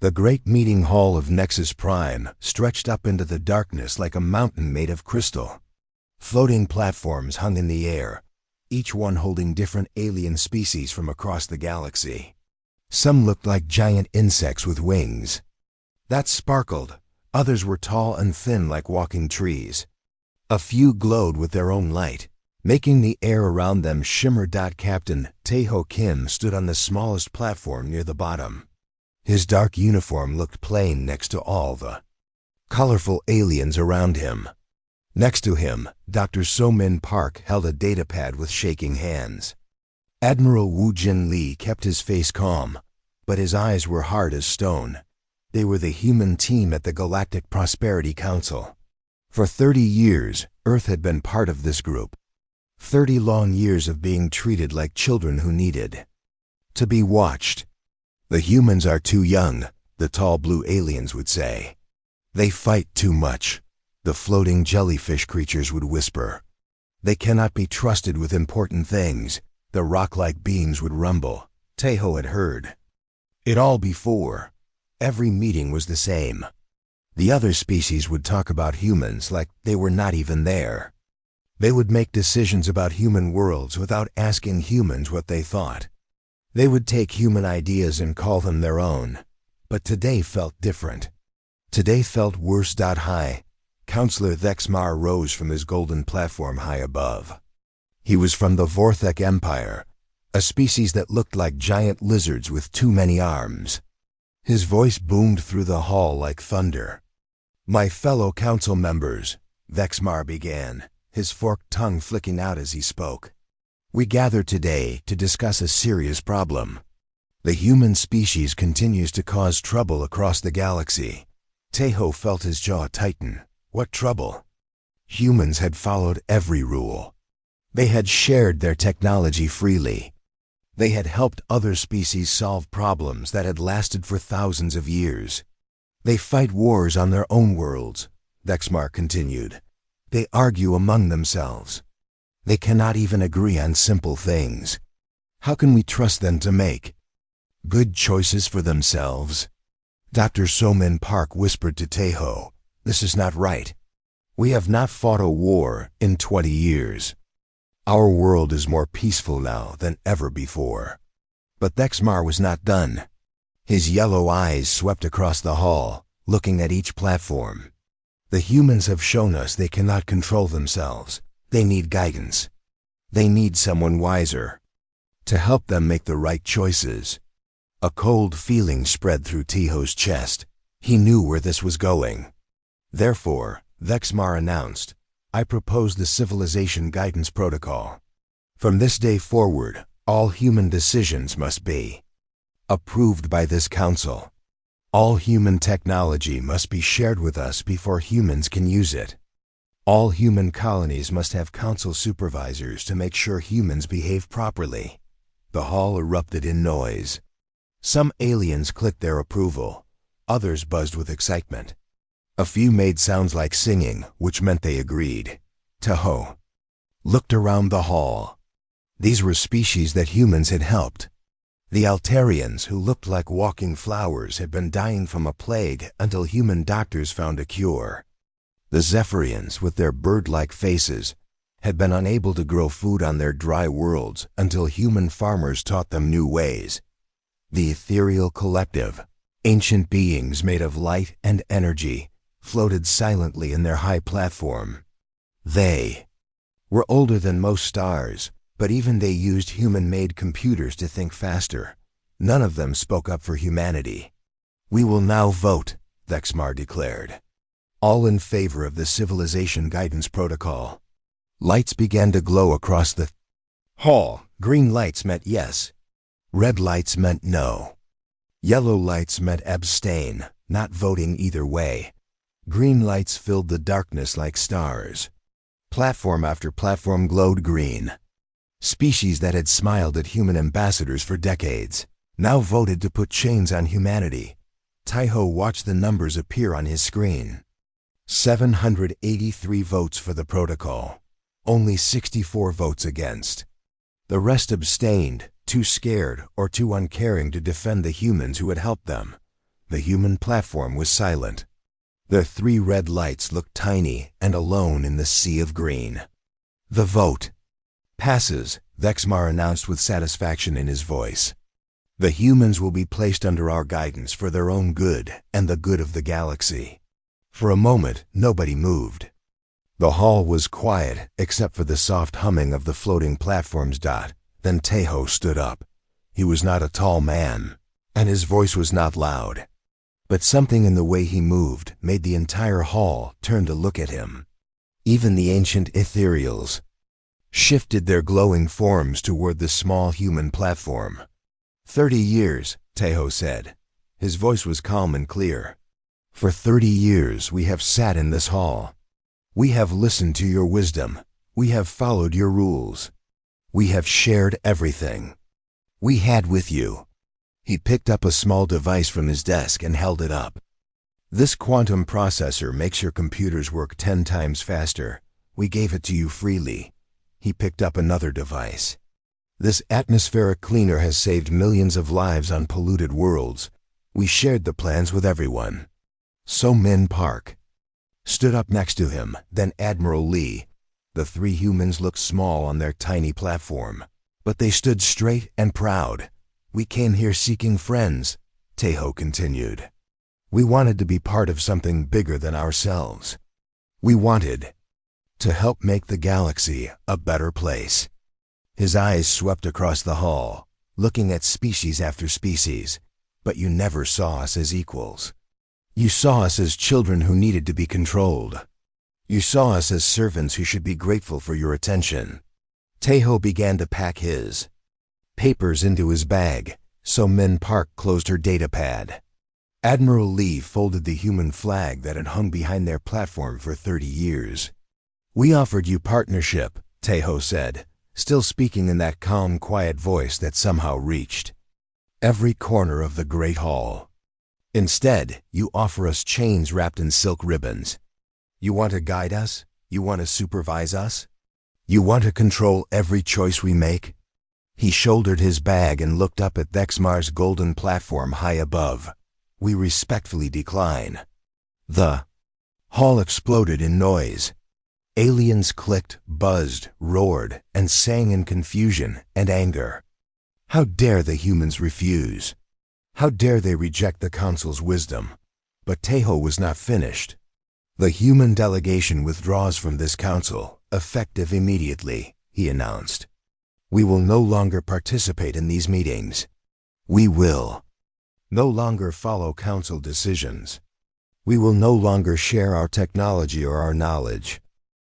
The great meeting hall of Nexus Prime stretched up into the darkness like a mountain made of crystal. Floating platforms hung in the air, each one holding different alien species from across the galaxy. Some looked like giant insects with wings that sparkled. Others were tall and thin like walking trees. A few glowed with their own light, making the air around them shimmer. Captain Taeho Kim stood on the smallest platform near the bottom. His dark uniform looked plain next to all the colorful aliens around him. Next to him, Dr. So-Min Park held a datapad with shaking hands. Admiral Woo Jin Lee kept his face calm, but his eyes were hard as stone. They were the human team at the Galactic Prosperity Council. For 30 years, Earth had been part of this group. 30 long years of being treated like children who needed to be watched. The humans are too young, the tall blue aliens would say. They fight too much, the floating jellyfish creatures would whisper. They cannot be trusted with important things, the rock-like beings would rumble. Taeho had heard it all before. Every meeting was the same. The other species would talk about humans like they were not even there. They would make decisions about human worlds without asking humans what they thought. They would take human ideas and call them their own. But today felt different. Today felt worse. High. Counselor Vexmar rose from his golden platform high above. He was from the Vorthek Empire, a species that looked like giant lizards with too many arms. His voice boomed through the hall like thunder. "My fellow council members," Vexmar began, his forked tongue flicking out as he spoke. "We gather today to discuss a serious problem. The human species continues to cause trouble across the galaxy." Taeho felt his jaw tighten. What trouble? Humans had followed every rule. They had shared their technology freely. They had helped other species solve problems that had lasted for thousands of years. They fight wars on their own worlds, Vexmar continued. They argue among themselves. They cannot even agree on simple things. How can we trust them to make good choices for themselves? Dr. So-Min Park whispered to Taeho, "This is not right. We have not fought a war in 20 years. Our world is more peaceful now than ever before." But Vexmar was not done. His yellow eyes swept across the hall, looking at each platform. "The humans have shown us they cannot control themselves. They need guidance. They need someone wiser to help them make the right choices." A cold feeling spread through Taeho's chest. He knew where this was going. Therefore, Vexmar announced, "I propose the Civilization Guidance Protocol. From this day forward, all human decisions must be approved by this council. All human technology must be shared with us before humans can use it. All human colonies must have council supervisors to make sure humans behave properly." The hall erupted in noise. Some aliens clicked their approval. Others buzzed with excitement. A few made sounds like singing, which meant they agreed. Taeho looked around the hall. These were species that humans had helped. The Altarians, who looked like walking flowers, had been dying from a plague until human doctors found a cure. The Zephyrians, with their bird-like faces, had been unable to grow food on their dry worlds until human farmers taught them new ways. The Ethereal Collective, ancient beings made of light and energy, floated silently in their high platform. They were older than most stars, but even they used human-made computers to think faster. None of them spoke up for humanity. "We will now vote," Vexmar declared. "All in favor of the Civilization Guidance Protocol." Lights began to glow across the hall. Green lights meant yes. Red lights meant no. Yellow lights meant abstain, not voting either way. Green lights filled the darkness like stars. Platform after platform glowed green. Species that had smiled at human ambassadors for decades now voted to put chains on humanity. Taeho watched the numbers appear on his screen. 783 votes for the protocol. Only 64 votes against. The rest abstained, too scared or too uncaring to defend the humans who had helped them. The human platform was silent. Their 3 red lights looked tiny and alone in the sea of green. "The vote passes," Vexmar announced with satisfaction in his voice. "The humans will be placed under our guidance for their own good and the good of the galaxy." For a moment, nobody moved. The hall was quiet, except for the soft humming of the floating platforms. Then Tejo stood up. He was not a tall man, and his voice was not loud. But something in the way he moved made the entire hall turn to look at him. Even the ancient ethereals shifted their glowing forms toward the small human platform. 30 years, Tejo said. His voice was calm and clear. "For 30 years we have sat in this hall. We have listened to your wisdom. We have followed your rules. We have shared everything we had with you." He picked up a small device from his desk and held it up. "This quantum processor makes your computers work 10 times faster. We gave it to you freely." He picked up another device. "This atmospheric cleaner has saved millions of lives on polluted worlds. We shared the plans with everyone." So Min Park stood up next to him, then Admiral Lee. The 3 humans looked small on their tiny platform, but they stood straight and proud. "We came here seeking friends," Tejo continued. "We wanted to be part of something bigger than ourselves. We wanted to help make the galaxy a better place." His eyes swept across the hall, looking at species after species. "But you never saw us as equals. You saw us as children who needed to be controlled. You saw us as servants who should be grateful for your attention." Tejo began to pack his papers into his bag, so Min Park closed her data pad. Admiral Lee folded the human flag that had hung behind their platform for 30 years. "We offered you partnership," Tejo said, still speaking in that calm, quiet voice that somehow reached every corner of the Great Hall. "Instead, you offer us chains wrapped in silk ribbons. You want to guide us? You want to supervise us? You want to control every choice we make?" He shouldered his bag and looked up at Vexmar's golden platform high above. "We respectfully decline." The hall exploded in noise. Aliens clicked, buzzed, roared, and sang in confusion and anger. How dare the humans refuse? How dare they reject the Council's wisdom? But Tejo was not finished. "The human delegation withdraws from this council, effective immediately," he announced. "We will no longer participate in these meetings. We will no longer follow council decisions. We will no longer share our technology or our knowledge."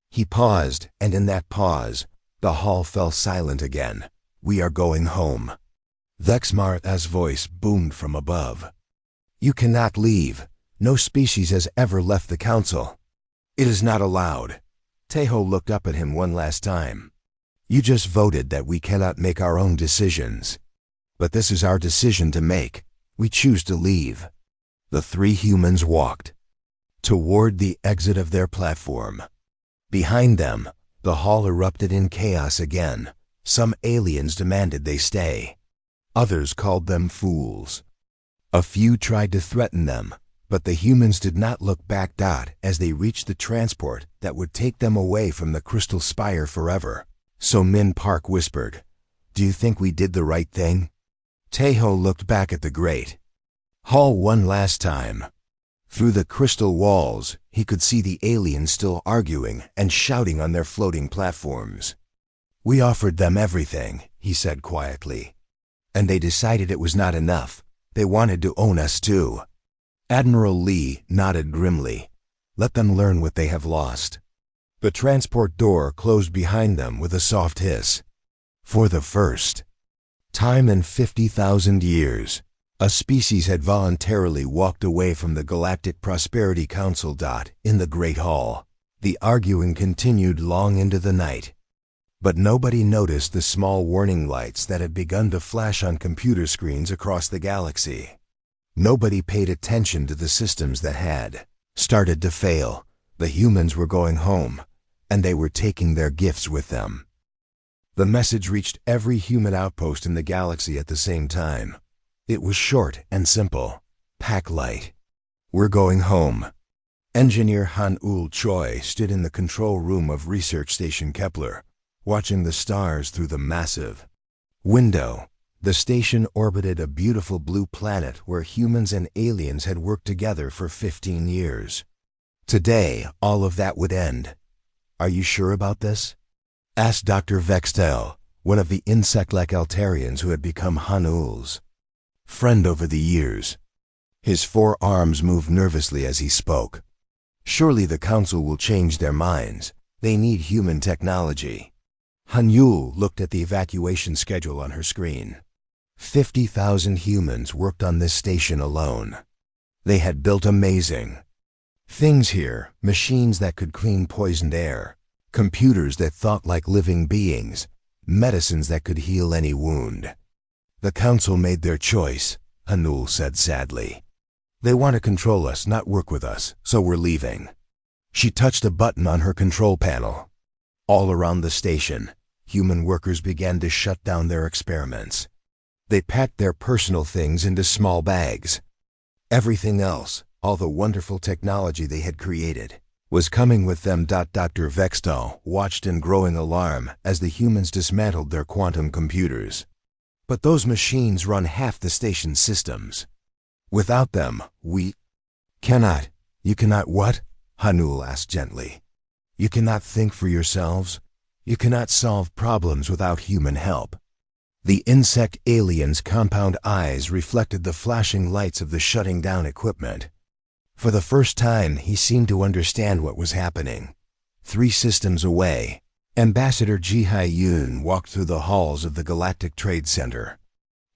He paused, and in that pause, the hall fell silent again. "We are going home." Vexmar's voice boomed from above. "You cannot leave. No species has ever left the council. It is not allowed." Tejo looked up at him one last time. "You just voted that we cannot make our own decisions. But this is our decision to make. We choose to leave." The 3 humans walked toward the exit of their platform. Behind them, the hall erupted in chaos again. Some aliens demanded they stay. Others called them fools. A few tried to threaten them, but the humans did not look back. As they reached the transport that would take them away from the Crystal Spire forever. So Min Park whispered, "Do you think we did the right thing?" Tejo looked back at the Great Hall one last time. Through the crystal walls, he could see the aliens still arguing and shouting on their floating platforms. "We offered them everything," he said quietly. "And they decided it was not enough. They wanted to own us too." Admiral Lee nodded grimly. "Let them learn what they have lost." The transport door closed behind them with a soft hiss. For the first time in 50,000 years, a species had voluntarily walked away from the Galactic Prosperity Council. In the Great Hall, the arguing continued long into the night. But nobody noticed the small warning lights that had begun to flash on computer screens across the galaxy. Nobody paid attention to the systems that had started to fail. The humans were going home, and they were taking their gifts with them. The message reached every human outpost in the galaxy at the same time. It was short and simple. Pack light. We're going home. Engineer Han-Ul Choi stood in the control room of Research Station Kepler, watching the stars through the massive window. The station orbited a beautiful blue planet where humans and aliens had worked together for 15 years. Today, all of that would end. "Are you sure about this?" asked Dr. Vextel, one of the insect-like Altarians who had become Han-Ul's friend over the years. His forearms moved nervously as he spoke. "Surely the Council will change their minds. They need human technology." Han-Ul looked at the evacuation schedule on her screen. 50,000 humans worked on this station alone. They had built amazing things here, machines that could clean poisoned air, computers that thought like living beings, medicines that could heal any wound. "The Council made their choice," Han-Ul said sadly. "They want to control us, not work with us, so we're leaving." She touched a button on her control panel. All around the station, human workers began to shut down their experiments. They packed their personal things into small bags. Everything else, all the wonderful technology they had created, was coming with them. Dr. Vextal watched in growing alarm as the humans dismantled their quantum computers. "But those machines run half the station's systems. Without them, we cannot." "You cannot what?" Han-Ul asked gently. "You cannot think for yourselves. You cannot solve problems without human help." The insect alien's compound eyes reflected the flashing lights of the shutting down equipment. For the first time, he seemed to understand what was happening. 3 systems away, Ambassador Ji-Hai Yoon walked through the halls of the Galactic Trade Center.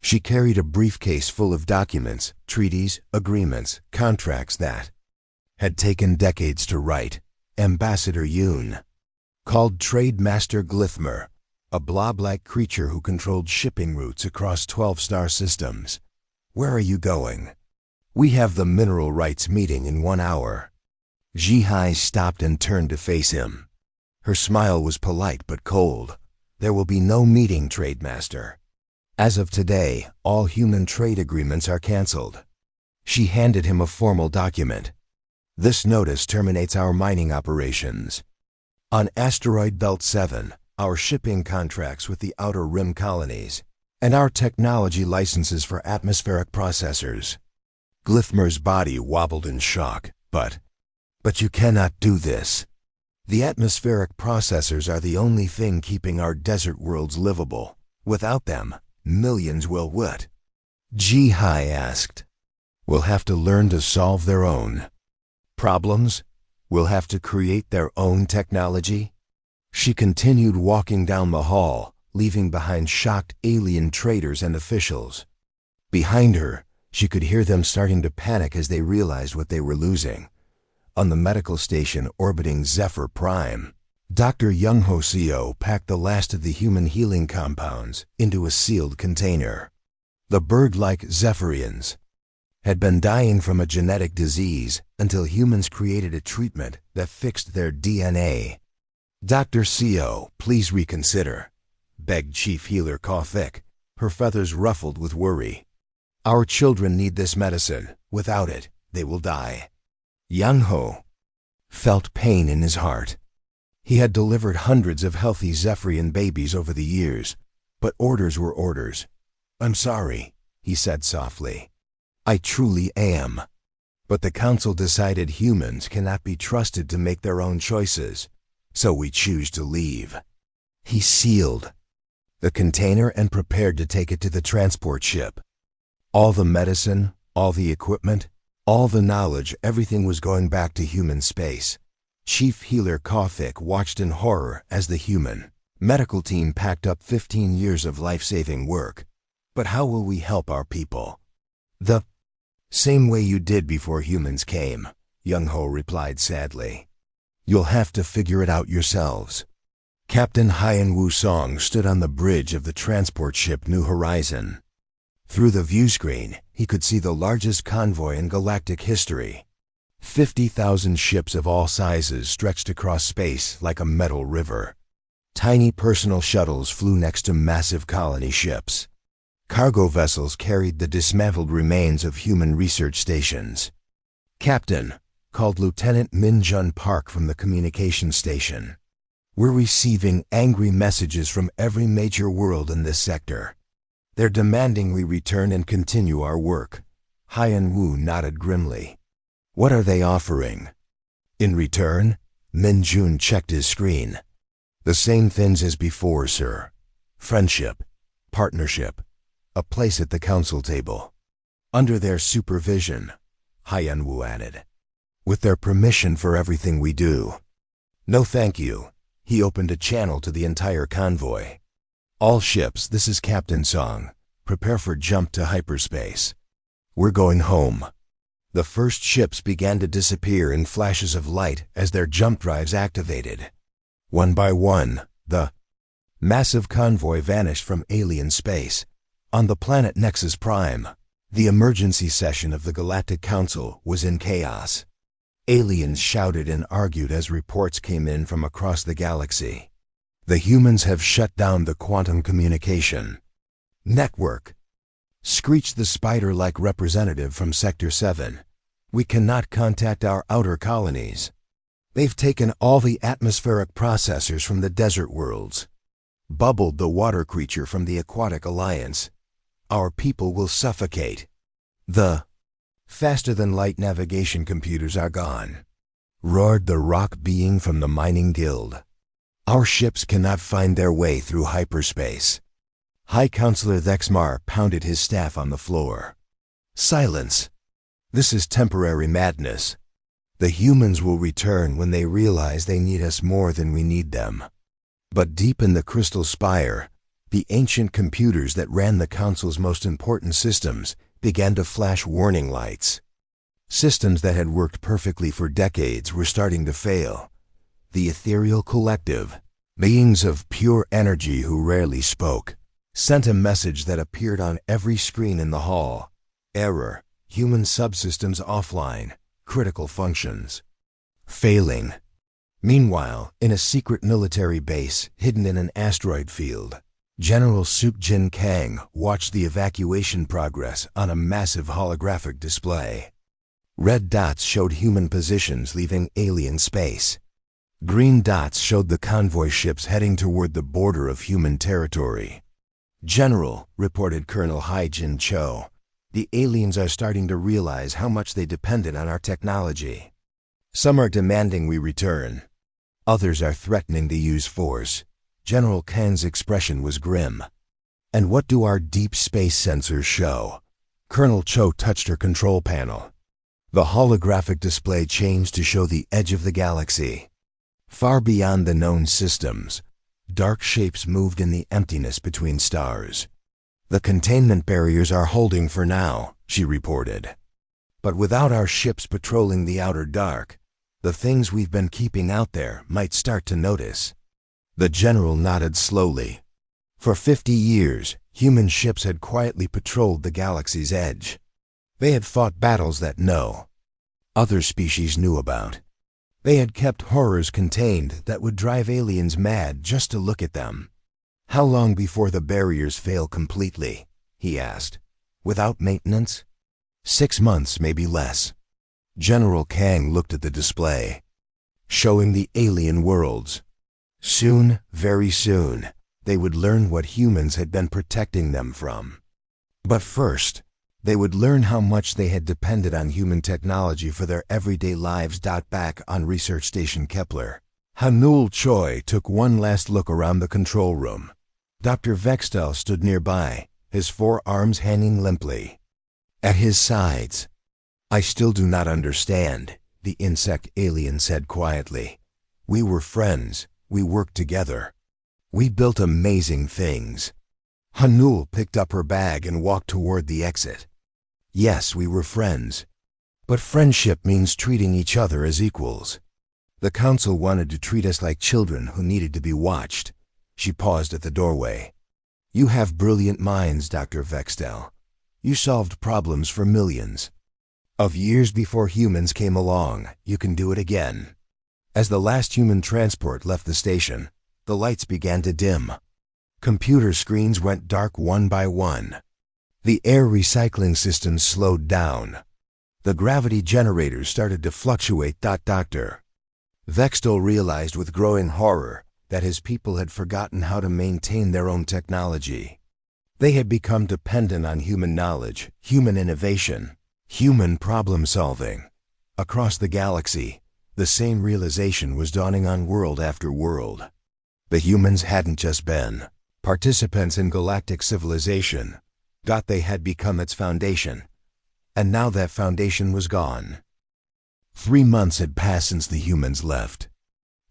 She carried a briefcase full of documents, treaties, agreements, contracts that had taken decades to write. Ambassador Yoon called Trade Master Glyphmer, a blob-like creature who controlled shipping routes across 12 star systems. "Where are you going?" "We have the mineral rights meeting in 1 hour." Ji-Hai stopped and turned to face him. Her smile was polite but cold. "There will be no meeting, Trade Master. As of today, all human trade agreements are canceled." She handed him a formal document. "This notice terminates our mining operations on Asteroid Belt 7, our shipping contracts with the Outer Rim colonies, and our technology licenses for atmospheric processors." Glyphmer's body wobbled in shock. But you cannot do this. The atmospheric processors are the only thing keeping our desert worlds livable. Without them, millions will what?" Ji-Hai asked. "Will have to learn to solve their own problems? Will have to create their own technology?" She continued walking down the hall, leaving behind shocked alien traders and officials. Behind her, she could hear them starting to panic as they realized what they were losing. On the medical station orbiting Zephyr Prime, Dr. Young-Ho Seo packed the last of the human healing compounds into a sealed container. The bird-like Zephyrians had been dying from a genetic disease until humans created a treatment that fixed their DNA. "Dr. Seo, please reconsider," begged Chief Healer Kauthik, her feathers ruffled with worry. "Our children need this medicine. Without it, they will die." Young-Ho felt pain in his heart. He had delivered hundreds of healthy Zephyrian babies over the years, but orders were orders. "I'm sorry," he said softly. "I truly am. But the Council decided humans cannot be trusted to make their own choices, so we choose to leave." He sealed the container and prepared to take it to the transport ship. All the medicine, all the equipment, all the knowledge, everything was going back to human space. Chief Healer Kauthik watched in horror as the human medical team packed up 15 years of life-saving work. "But how will we help our people?" "The same way you did before humans came," Young-Ho replied sadly. "You'll have to figure it out yourselves." Captain Hyen Woo-Song stood on the bridge of the transport ship New Horizon. Through the viewscreen, he could see the largest convoy in galactic history. 50,000 ships of all sizes stretched across space like a metal river. Tiny personal shuttles flew next to massive colony ships. Cargo vessels carried the dismantled remains of human research stations. "Captain," called Lieutenant Min Jun Park from the communication station. "We're receiving angry messages from every major world in this sector. They're demanding we return and continue our work." Haiyan Wu nodded grimly. "What are they offering?" "In return?" Min Jun checked his screen. "The same things as before, sir. Friendship, partnership, a place at the council table. Under their supervision," Haiyan Wu added. "With their permission for everything we do." "No thank you." He opened a channel to the entire convoy. "All ships, this is Captain Song. Prepare for jump to hyperspace. We're going home." The first ships began to disappear in flashes of light as their jump drives activated. One by one, the massive convoy vanished from alien space. On the planet Nexus Prime, the emergency session of the Galactic Council was in chaos. Aliens shouted and argued as reports came in from across the galaxy. "The humans have shut down the quantum communication network," screeched the spider-like representative from Sector 7. "We cannot contact our outer colonies. They've taken all the atmospheric processors from the desert worlds," bubbled the water creature from the Aquatic Alliance. "Our people will suffocate. The faster-than-light navigation computers are gone," roared the rock being from the Mining Guild. "Our ships cannot find their way through hyperspace." High Counselor Thexmar pounded his staff on the floor. "Silence! This is temporary madness. The humans will return when they realize they need us more than we need them." But deep in the Crystal Spire, the ancient computers that ran the Council's most important systems began to flash warning lights. Systems that had worked perfectly for decades were starting to fail. The Ethereal Collective, beings of pure energy who rarely spoke, sent a message that appeared on every screen in the hall. "Error. Human subsystems offline. Critical functions failing." Meanwhile, in a secret military base hidden in an asteroid field, General Sup Jin Kang watched the evacuation progress on a massive holographic display. Red dots showed human positions leaving alien space. Green dots showed the convoy ships heading toward the border of human territory. "General," reported Colonel Hai Jin Cho, "the aliens are starting to realize how much they depended on our technology. Some are demanding we return. Others are threatening to use force." General Kang's expression was grim. "And what do our deep space sensors show?" Colonel Cho touched her control panel. The holographic display changed to show the edge of the galaxy. Far beyond the known systems, dark shapes moved in the emptiness between stars. "The containment barriers are holding for now," she reported. "But without our ships patrolling the outer dark, the things we've been keeping out there might start to notice." The general nodded slowly. For 50 years, human ships had quietly patrolled the galaxy's edge. They had fought battles that no other species knew about. They had kept horrors contained that would drive aliens mad just to look at them. "How long before the barriers fail completely?" he asked. "Without maintenance?" 6 months, maybe less. General Kang looked at the display, showing the alien worlds. Soon, very soon, they would learn what humans had been protecting them from. But first, they would learn how much they had depended on human technology for their everyday lives. Back on Research Station Kepler, Hanul Choi took one last look around the control room. Dr. Vextel stood nearby, his forearms hanging limply at his sides. "I still do not understand," the insect alien said quietly. "We were friends. We worked together. We built amazing things." Hanul picked up her bag and walked toward the exit. "Yes, we were friends. But friendship means treating each other as equals. The council wanted to treat us like children who needed to be watched." She paused at the doorway. "You have brilliant minds, Dr. Vextel. You solved problems for millions of years before humans came along. You can do it again." As the last human transport left the station, the lights began to dim. Computer screens went dark one by one. The air recycling systems slowed down. The gravity generators started to fluctuate. Dr. Vextel realized with growing horror that his people had forgotten how to maintain their own technology. They had become dependent on human knowledge, human innovation, human problem-solving. Across the galaxy, the same realization was dawning on world after world. The humans hadn't just been participants in galactic civilization. They had become its foundation. And now that foundation was gone. 3 months had passed since the humans left.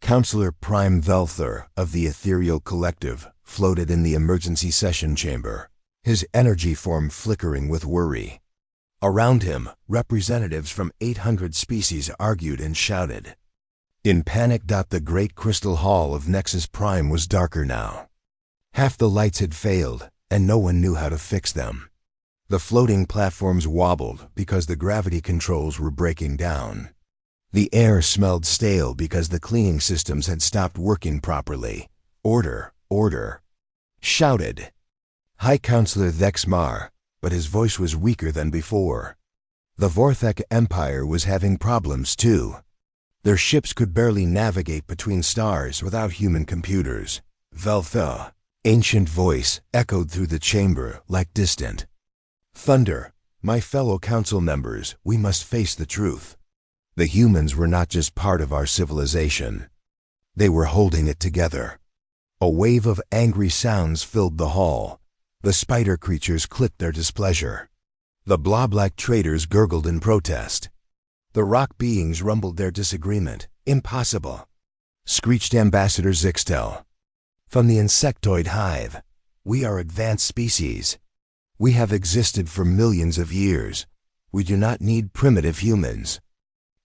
Counselor Prime Velthor of the Ethereal Collective floated in the emergency session chamber, his energy form flickering with worry. Around him, representatives from 800 species argued and shouted. In panic. The great crystal hall of Nexus Prime was darker now. Half the lights had failed, and no one knew how to fix them. The floating platforms wobbled because the gravity controls were breaking down. The air smelled stale because the cleaning systems had stopped working properly. Order, order, shouted High Counselor Vexmar, but his voice was weaker than before. The Vorthek Empire was having problems too. Their ships could barely navigate between stars without human computers. Veltha, ancient voice, echoed through the chamber like distant thunder. My fellow council members, we must face the truth. The humans were not just part of our civilization. They were holding it together. A wave of angry sounds filled the hall. The spider creatures clicked their displeasure. The blob-like traders gurgled in protest. The rock beings rumbled their disagreement. Impossible, screeched Ambassador Zixtel. From the insectoid hive, we are advanced species. We have existed for millions of years. We do not need primitive humans.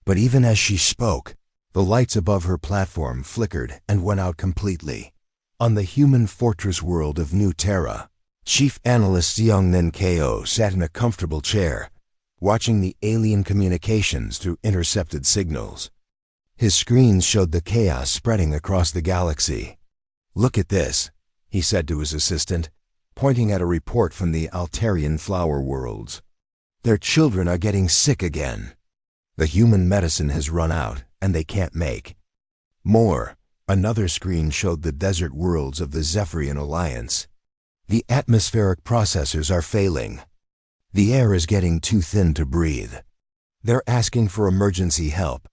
But even as she spoke, the lights above her platform flickered and went out completely. On the human fortress world of New Terra, Chief Analyst Seongnin Ko sat in a comfortable chair, watching the alien communications through intercepted signals. His screens showed the chaos spreading across the galaxy. Look at this, he said to his assistant, pointing at a report from the Altarian flower worlds. Their children are getting sick again. The human medicine has run out, and they can't make more. Another screen showed the desert worlds of the Zephyrian Alliance. The atmospheric processors are failing. The air is getting too thin to breathe. They're asking for emergency help.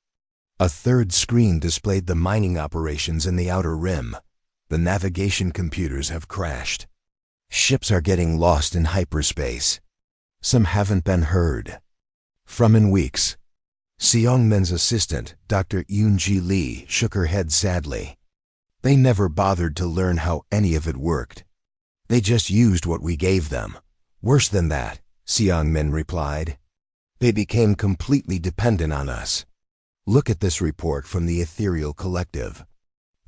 A third screen displayed the mining operations in the outer rim. The navigation computers have crashed. Ships are getting lost in hyperspace. Some haven't been heard from in weeks. Seongmin's assistant, Dr. Yoon-ji Lee, shook her head sadly. They never bothered to learn how any of it worked. They just used what we gave them. Worse than that, Seongmin replied. They became completely dependent on us. Look at this report from the Ethereal Collective.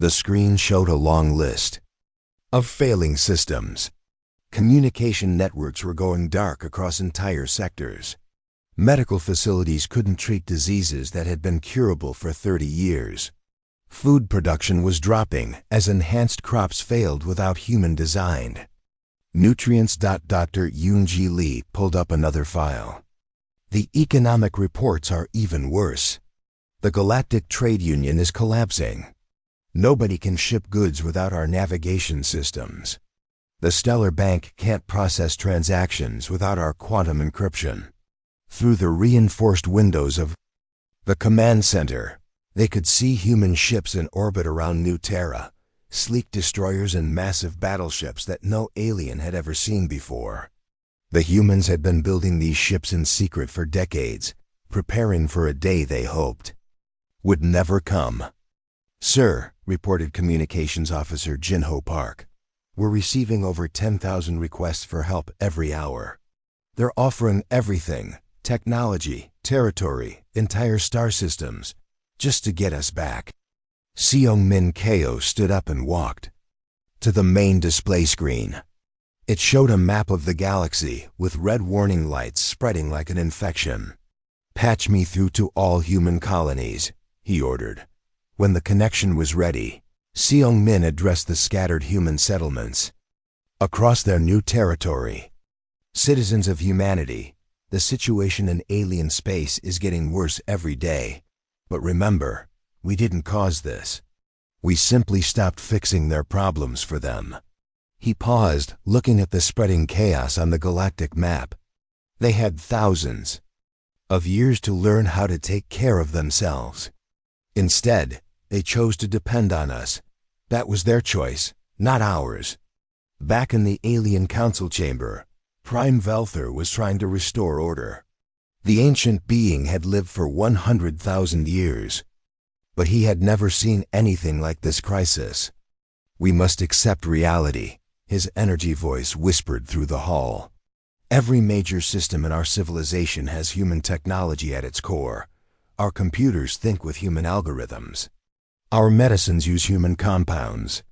The screen showed a long list of failing systems. Communication networks were going dark across entire sectors. Medical facilities couldn't treat diseases that had been curable for 30 years. Food production was dropping as enhanced crops failed without human design. Nutrients. Dr. Yoon-ji Lee pulled up another file. The economic reports are even worse. The Galactic Trade Union is collapsing. Nobody can ship goods without our navigation systems. The Stellar Bank can't process transactions without our quantum encryption. Through the reinforced windows of the command center, they could see human ships in orbit around New Terra, sleek destroyers and massive battleships that no alien had ever seen before. The humans had been building these ships in secret for decades, preparing for a day they hoped would never come. Sir, reported Communications Officer Jinho Park, we're receiving over 10,000 requests for help every hour. They're offering everything. Technology, territory, entire star systems, just to get us back. Seongmin Ko stood up and walked to the main display screen. It showed a map of the galaxy with red warning lights spreading like an infection. Patch me through to all human colonies, he ordered. When the connection was ready, Seongmin addressed the scattered human settlements across their new territory. Citizens of humanity, the situation in alien space is getting worse every day. But remember, we didn't cause this. We simply stopped fixing their problems for them." He paused, looking at the spreading chaos on the galactic map. They had thousands of years to learn how to take care of themselves. Instead, they chose to depend on us. That was their choice, not ours. Back in the alien council chamber, Prime Velther was trying to restore order. The ancient being had lived for 100,000 years, but he had never seen anything like this crisis. "We must accept reality," his energy voice whispered through the hall. "Every major system in our civilization has human technology at its core. Our computers think with human algorithms. Our medicines use human compounds.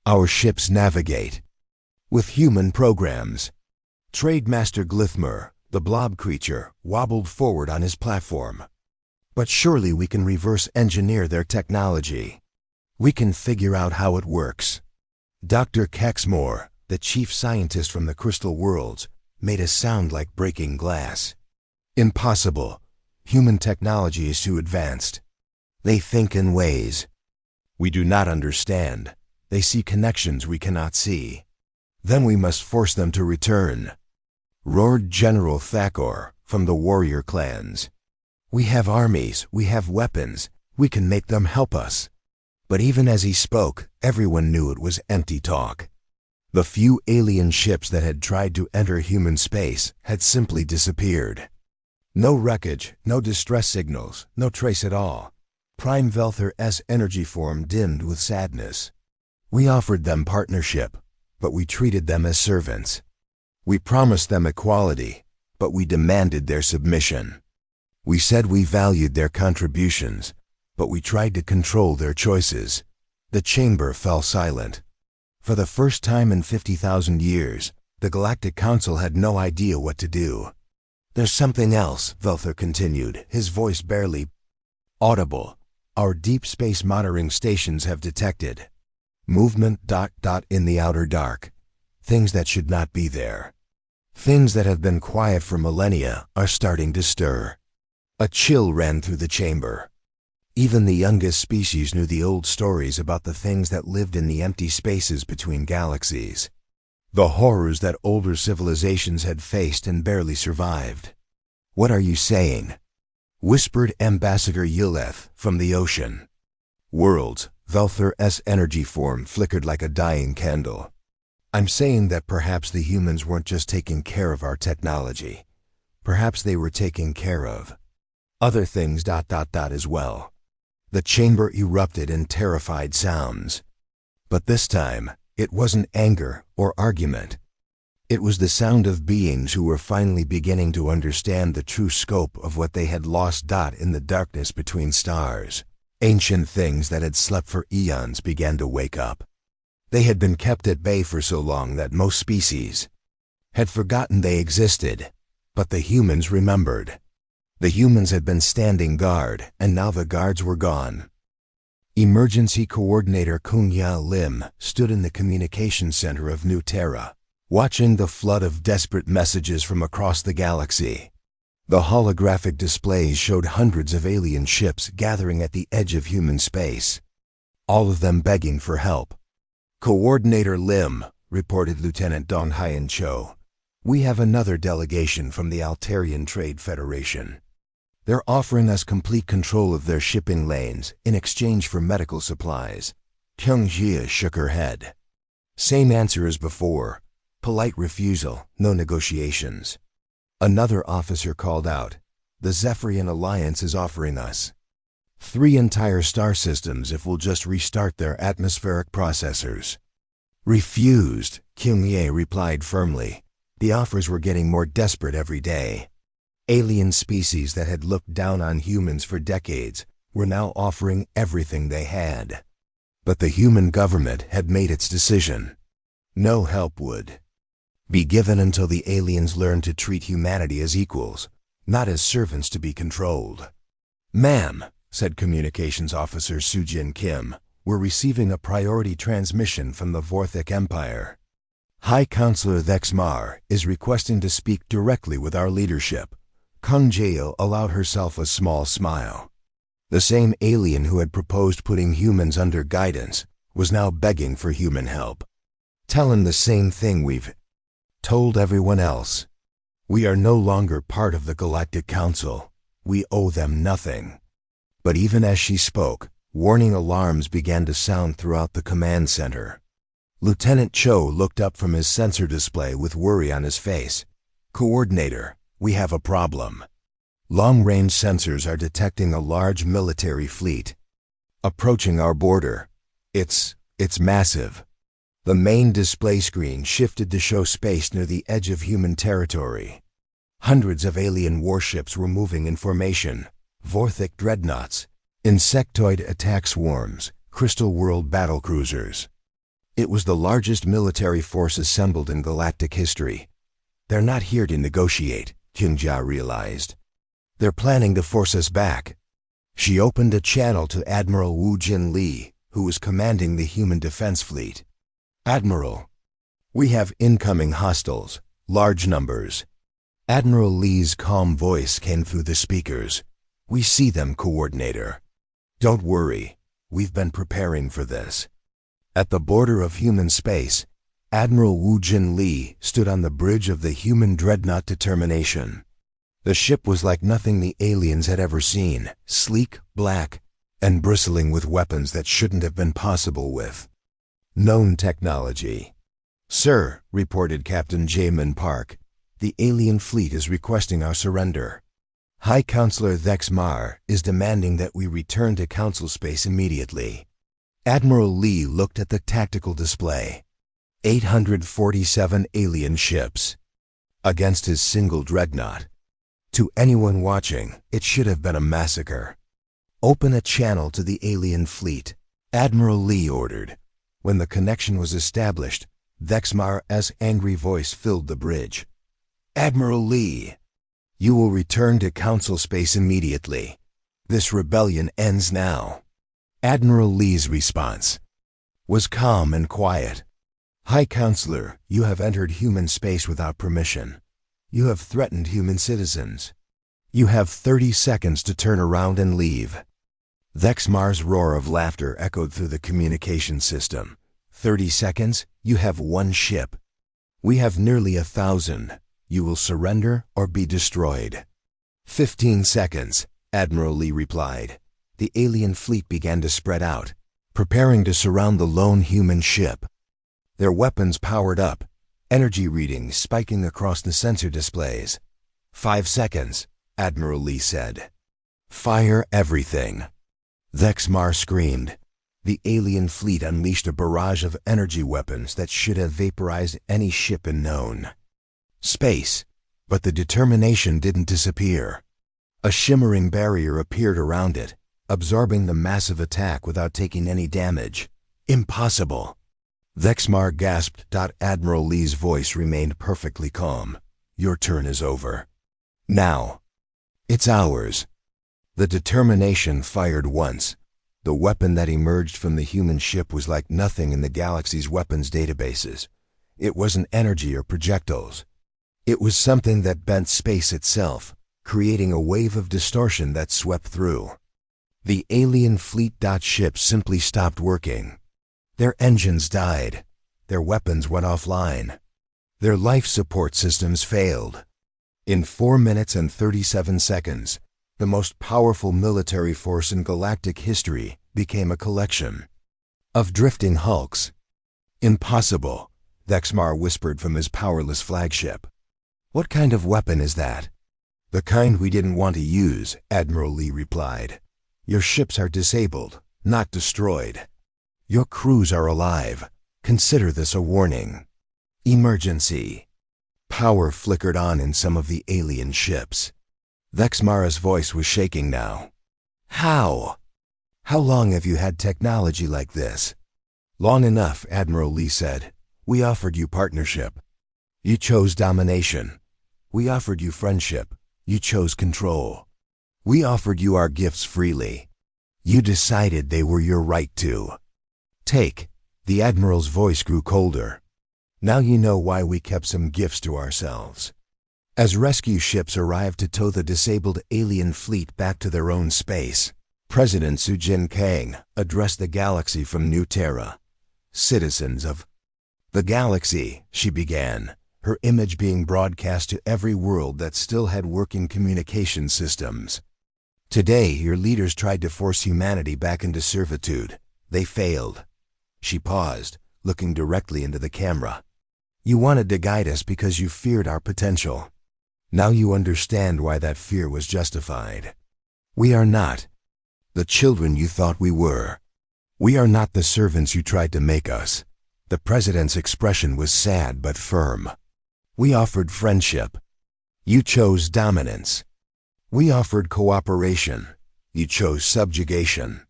Our ships navigate with human programs." Trademaster Glythmer, the blob creature, wobbled forward on his platform. "But surely we can reverse engineer their technology. We can figure out how it works." Dr. Kexmore, the chief scientist from the Crystal Worlds, made a sound like breaking glass. "Impossible. Human technology is too advanced. They think in ways we do not understand. They see connections we cannot see. Then we must force them to return," roared General Thakor from the warrior clans. "We have armies, we have weapons, we can make them help us." But even as he spoke, everyone knew it was empty talk. The few alien ships that had tried to enter human space had simply disappeared. No wreckage, no distress signals, no trace at all. Prime Velther's energy form dimmed with sadness. "We offered them partnership, but we treated them as servants. We promised them equality, but we demanded their submission. We said we valued their contributions, but we tried to control their choices." The chamber fell silent. For the first time in 50,000 years, the Galactic Council had no idea what to do. "There's something else," Velther continued, his voice barely audible. "Our deep space monitoring stations have detected movement ... in the outer dark. Things that should not be there. Things that have been quiet for millennia are starting to stir." A chill ran through the chamber. Even the youngest species knew the old stories about the things that lived in the empty spaces between galaxies. The horrors that older civilizations had faced and barely survived. "What are you saying?" whispered Ambassador Yileth from the ocean. "Worlds," Velther's energy form flickered like a dying candle. "I'm saying that perhaps the humans weren't just taking care of our technology. Perhaps they were taking care of other things ... as well." The chamber erupted in terrified sounds. But this time, it wasn't anger or argument. It was the sound of beings who were finally beginning to understand the true scope of what they had lost. In the darkness between stars, ancient things that had slept for eons began to wake up. They had been kept at bay for so long that most species had forgotten they existed. But the humans remembered. The humans had been standing guard, and now the guards were gone. Emergency Coordinator Kunya Lim stood in the communications center of New Terra, watching the flood of desperate messages from across the galaxy. The holographic displays showed hundreds of alien ships gathering at the edge of human space, all of them begging for help. "Coordinator Lim," reported Lieutenant Dong Hyen Cho, "we have another delegation from the Altarian Trade Federation. They're offering us complete control of their shipping lanes in exchange for medical supplies." Kyung Jia shook her head. "Same answer as before. Polite refusal, no negotiations." Another officer called out, "The Zephyrian Alliance is offering us 3 entire star systems if we'll just restart their atmospheric processors." "Refused," Kyung Ye replied firmly. The offers were getting more desperate every day. Alien species that had looked down on humans for decades were now offering everything they had. But the human government had made its decision. No help would be given until the aliens learned to treat humanity as equals, not as servants to be controlled. "Ma'am," said Communications Officer Sujin Kim, "we're receiving a priority transmission from the Vorthic Empire." High Counselor Thexmar is requesting to speak directly with our leadership. Kung Jail allowed herself a small smile. The same alien who had proposed putting humans under guidance was now begging for human help. Tell him the same thing we've told everyone else. We are no longer part of the Galactic Council. We owe them nothing. But even as she spoke, warning alarms began to sound throughout the command center. Lieutenant Cho looked up from his sensor display with worry on his face. Coordinator, we have a problem. Long-range sensors are detecting a large military fleet approaching our border. It's massive. The main display screen shifted to show space near the edge of human territory. Hundreds of alien warships were moving in formation. Vorthic dreadnoughts, insectoid attack swarms, Crystal World battlecruisers. It was the largest military force assembled in galactic history. They're not here to negotiate, Qingjia realized. They're planning to force us back. She opened a channel to Admiral Wu Jin Li, who was commanding the human defense fleet. Admiral, we have incoming hostiles, large numbers. Admiral Li's calm voice came through the speakers. We see them, Coordinator. Don't worry, we've been preparing for this. At the border of human space, Admiral Wu Jin Li stood on the bridge of the human dreadnought Determination. The ship was like nothing the aliens had ever seen, sleek, black, and bristling with weapons that shouldn't have been possible with known technology. Sir, reported Captain Jamin Park, the alien fleet is requesting our surrender. High Counselor Thexmar is demanding that we return to Council space immediately. Admiral Li looked at the tactical display. 847 alien ships against his single dreadnought. To anyone watching, it should have been a massacre. Open a channel to the alien fleet, Admiral Li ordered. When the connection was established, Thexmar's angry voice filled the bridge. Admiral Li, you will return to Council space immediately. This rebellion ends now. Admiral Li's response was calm and quiet. High Counselor, you have entered human space without permission. You have threatened human citizens. You have 30 seconds to turn around and leave. Thexmar's roar of laughter echoed through the communication system. 30 seconds? You have one ship. We have nearly 1,000. You will surrender or be destroyed. 15 seconds, Admiral Li replied. The alien fleet began to spread out, preparing to surround the lone human ship. Their weapons powered up, energy readings spiking across the sensor displays. 5 seconds, Admiral Li said. Fire everything. Thexmar screamed. The alien fleet unleashed a barrage of energy weapons that should have vaporized any ship in known space. But the Determination didn't disappear. A shimmering barrier appeared around it, absorbing the massive attack without taking any damage. Impossible. Thexmar gasped. Admiral Li's voice remained perfectly calm. Your turn is over. Now. It's ours. The Determination fired once. The weapon that emerged from the human ship was like nothing in the galaxy's weapons databases. It wasn't energy or projectiles. It was something that bent space itself, creating a wave of distortion that swept through. The alien fleet. Ships simply stopped working. Their engines died. Their weapons went offline. Their life support systems failed. In 4 minutes and 37 seconds, the most powerful military force in galactic history became a collection of drifting hulks. Impossible, Thexmar whispered from his powerless flagship. What kind of weapon is that? The kind we didn't want to use, Admiral Li replied. Your ships are disabled, not destroyed. Your crews are alive. Consider this a warning. Emergency. Power flickered on in some of the alien ships. Thexmar's voice was shaking now. How? How long have you had technology like this? Long enough, Admiral Li said. We offered you partnership. You chose domination. We offered you friendship. You chose control. We offered you our gifts freely. You decided they were your right to. Take. The Admiral's voice grew colder. Now you know why we kept some gifts to ourselves. As rescue ships arrived to tow the disabled alien fleet back to their own space, President Sujin Kang addressed the galaxy from New Terra. Citizens of the galaxy, she began, her image being broadcast to every world that still had working communication systems. Today, your leaders tried to force humanity back into servitude. They failed. She paused, looking directly into the camera. You wanted to guide us because you feared our potential. Now you understand why that fear was justified. We are not the children you thought we were. We are not the servants you tried to make us. The president's expression was sad but firm. We offered friendship. You chose dominance. We offered cooperation. You chose subjugation.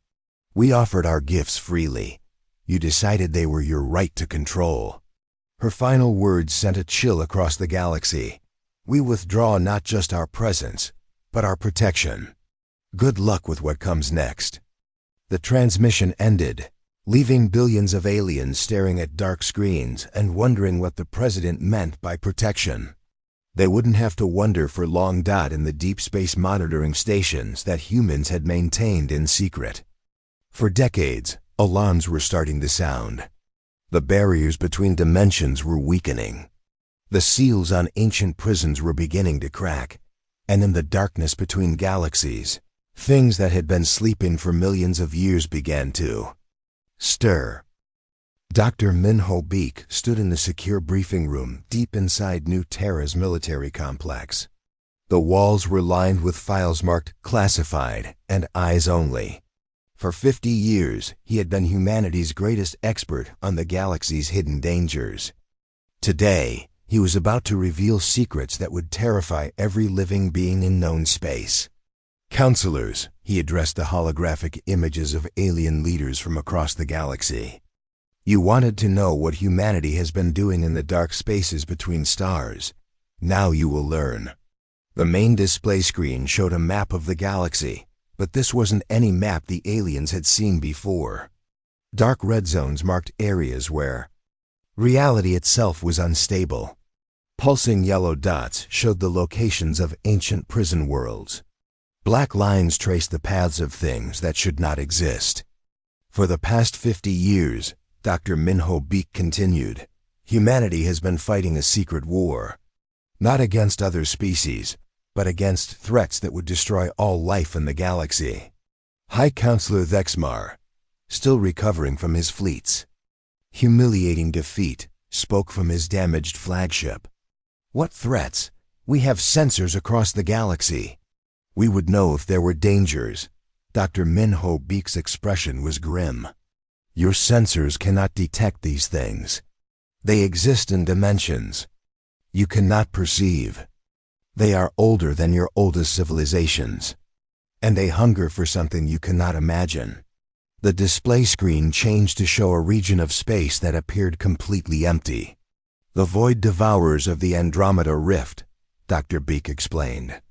We offered our gifts freely. You decided they were your right to control. Her final words sent a chill across the galaxy. We withdraw not just our presence, but our protection. Good luck with what comes next. The transmission ended, leaving billions of aliens staring at dark screens and wondering what the president meant by protection. They wouldn't have to wonder for long. In the deep space monitoring stations that humans had maintained in secret. For decades, alarms were starting to sound. The barriers between dimensions were weakening. The seals on ancient prisons were beginning to crack, and in the darkness between galaxies, things that had been sleeping for millions of years began to stir. Dr. Minho Beek stood in the secure briefing room deep inside New Terra's military complex. The walls were lined with files marked classified and eyes only. For 50 years, he had been humanity's greatest expert on the galaxy's hidden dangers. Today, he was about to reveal secrets that would terrify every living being in known space. Counselors, he addressed the holographic images of alien leaders from across the galaxy. You wanted to know what humanity has been doing in the dark spaces between stars. Now you will learn. The main display screen showed a map of the galaxy, but this wasn't any map the aliens had seen before. Dark red zones marked areas where reality itself was unstable. Pulsing yellow dots showed the locations of ancient prison worlds. Black lines traced the paths of things that should not exist. For the past 50 years, Dr. Minho Beek continued, humanity has been fighting a secret war. Not against other species, but against threats that would destroy all life in the galaxy. High Counselor Thexmar, still recovering from his fleet's humiliating defeat, spoke from his damaged flagship. What threats? We have sensors across the galaxy. We would know if there were dangers. Dr. Minho Beek's expression was grim. Your sensors cannot detect these things. They exist in dimensions you cannot perceive. They are older than your oldest civilizations, and they hunger for something you cannot imagine. The display screen changed to show a region of space that appeared completely empty. The void devourers of the Andromeda Rift, Dr. Beek explained.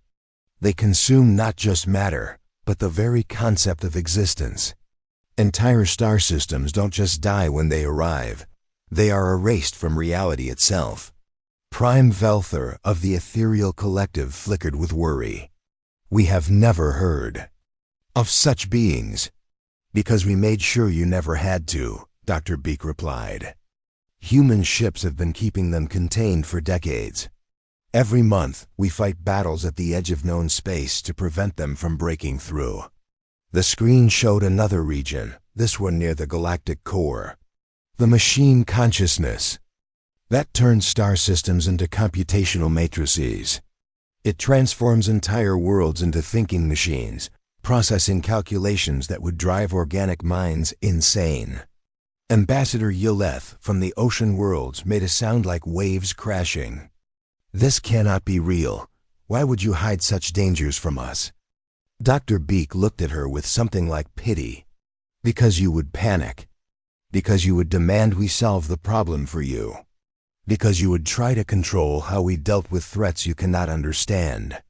They consume not just matter, but the very concept of existence. Entire star systems don't just die when they arrive. They are erased from reality itself. Prime Velther of the Ethereal Collective flickered with worry. We have never heard of such beings. Because we made sure you never had to, Dr. Beek replied. Human ships have been keeping them contained for decades. Every month, we fight battles at the edge of known space to prevent them from breaking through. The screen showed another region, this one near the galactic core. The machine consciousness. That turns star systems into computational matrices. It transforms entire worlds into thinking machines, processing calculations that would drive organic minds insane. Ambassador Yileth from the ocean worlds made a sound like waves crashing. This cannot be real. Why would you hide such dangers from us? Dr. Beek looked at her with something like pity. Because you would panic. Because you would demand we solve the problem for you. Because you would try to control how we dealt with threats you cannot understand.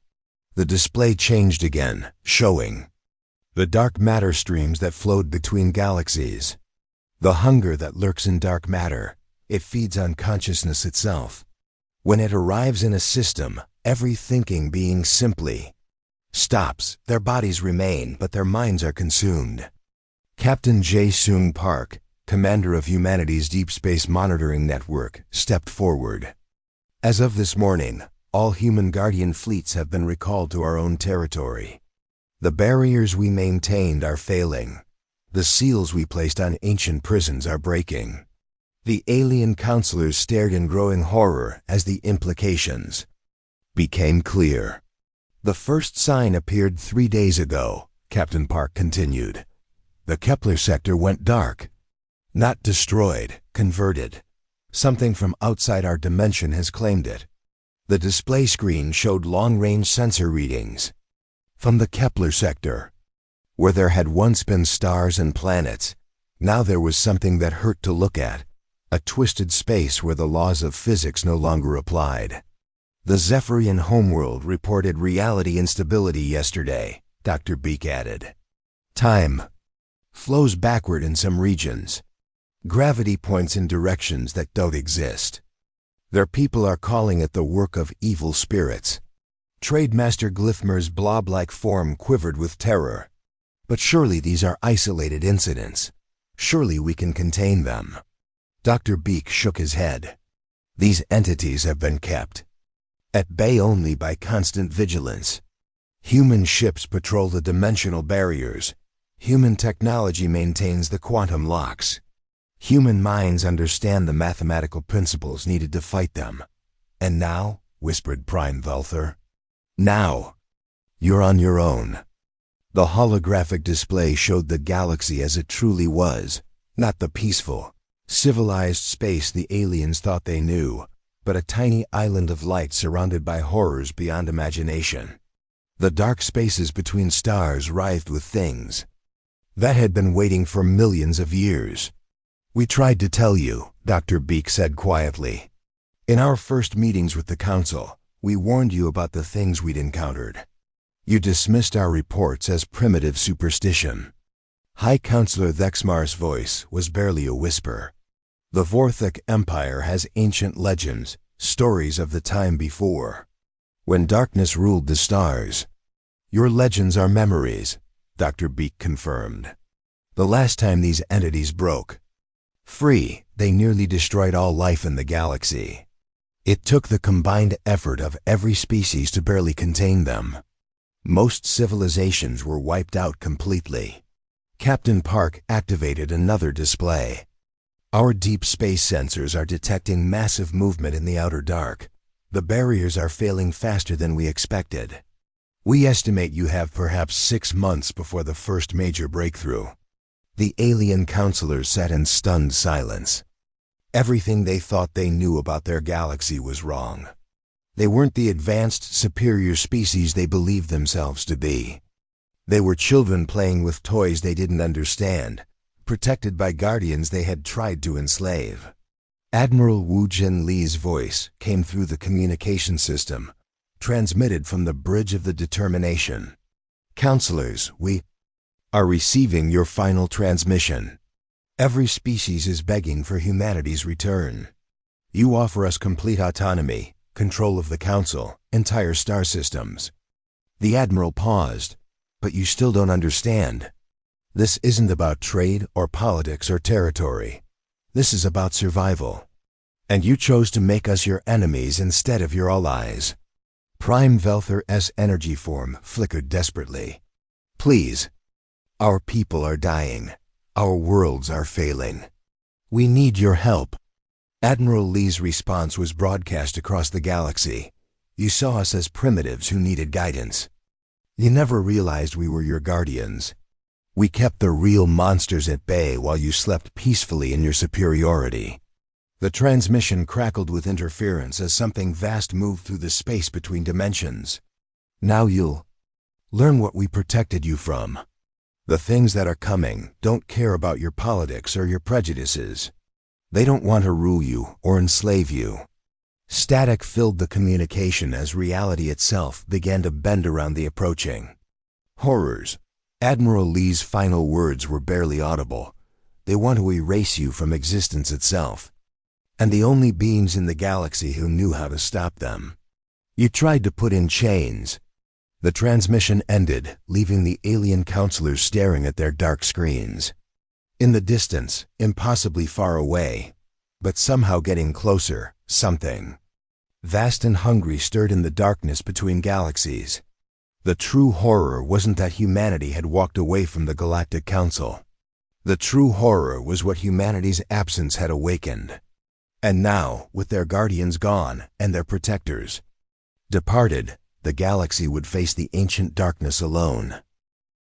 The display changed again, showing the dark matter streams that flowed between galaxies. The hunger that lurks in dark matter. It feeds on consciousness itself. When it arrives in a system, every thinking being simply stops. Their bodies remain, but their minds are consumed. Captain Jae-Sung Park, commander of humanity's Deep Space Monitoring Network, stepped forward. As of this morning, all human Guardian fleets have been recalled to our own territory. The barriers we maintained are failing. The seals we placed on ancient prisons are breaking. The alien counselors stared in growing horror as the implications became clear. The first sign appeared 3 days ago, Captain Park continued. The Kepler sector went dark. Not destroyed, converted. Something from outside our dimension has claimed it. The display screen showed long-range sensor readings. From the Kepler sector, where there had once been stars and planets, now there was something that hurt to look at. A twisted space where the laws of physics no longer applied. The Zephyrian homeworld reported reality instability yesterday, Dr. Beak added. Time flows backward in some regions. Gravity points in directions that don't exist. Their people are calling it the work of evil spirits. Trademaster Glyphmer's blob-like form quivered with terror. But surely these are isolated incidents. Surely we can contain them. Dr. Beak shook his head. These entities have been kept at bay only by constant vigilance. Human ships patrol the dimensional barriers. Human technology maintains the quantum locks. Human minds understand the mathematical principles needed to fight them. And now, whispered Prime Velther, now, you're on your own. The holographic display showed the galaxy as it truly was, not the peaceful, civilized space the aliens thought they knew, but a tiny island of light surrounded by horrors beyond imagination. The dark spaces between stars writhed with things that had been waiting for millions of years. We tried to tell you, Dr. Beak said quietly. In our first meetings with the Council, we warned you about the things we'd encountered. You dismissed our reports as primitive superstition. High Counselor Thexmar's voice was barely a whisper. The Vorthik Empire has ancient legends, stories of the time before, when darkness ruled the stars. Your legends are memories, Dr. Beak confirmed. The last time these entities broke free, they nearly destroyed all life in the galaxy. It took the combined effort of every species to barely contain them. Most civilizations were wiped out completely. Captain Park activated another display. Our deep space sensors are detecting massive movement in the outer dark. The barriers are failing faster than we expected. We estimate you have perhaps 6 months before the first major breakthrough. The alien counselors sat in stunned silence. Everything they thought they knew about their galaxy was wrong. They weren't the advanced, superior species they believed themselves to be. They were children playing with toys they didn't understand, protected by guardians they had tried to enslave. Admiral Wu Jin-Li's voice came through the communication system, transmitted from the Bridge of the Determination. Counselors, we are receiving your final transmission. Every species is begging for humanity's return. You offer us complete autonomy, control of the Council, entire star systems. The Admiral paused. But you still don't understand. This isn't about trade or politics or territory. This is about survival. And you chose to make us your enemies instead of your allies. Prime Velther's energy form flickered desperately. Please. Our people are dying. Our worlds are failing. We need your help. Admiral Lee's response was broadcast across the galaxy. You saw us as primitives who needed guidance. You never realized we were your guardians. We kept the real monsters at bay while you slept peacefully in your superiority. The transmission crackled with interference as something vast moved through the space between dimensions. Now you'll learn what we protected you from. The things that are coming don't care about your politics or your prejudices. They don't want to rule you or enslave you. Static filled the communication as reality itself began to bend around the approaching horrors. Admiral Lee's final words were barely audible. They want to erase you from existence itself. and the only beings in the galaxy who knew how to stop them. You tried to put in chains. The transmission ended, leaving the alien counselors staring at their dark screens. In the distance, impossibly far away, but somehow getting closer, something vast and hungry stirred in the darkness between galaxies. The true horror wasn't that humanity had walked away from the Galactic Council. The true horror was what humanity's absence had awakened. And now, with their guardians gone and their protectors departed, the galaxy would face the ancient darkness alone.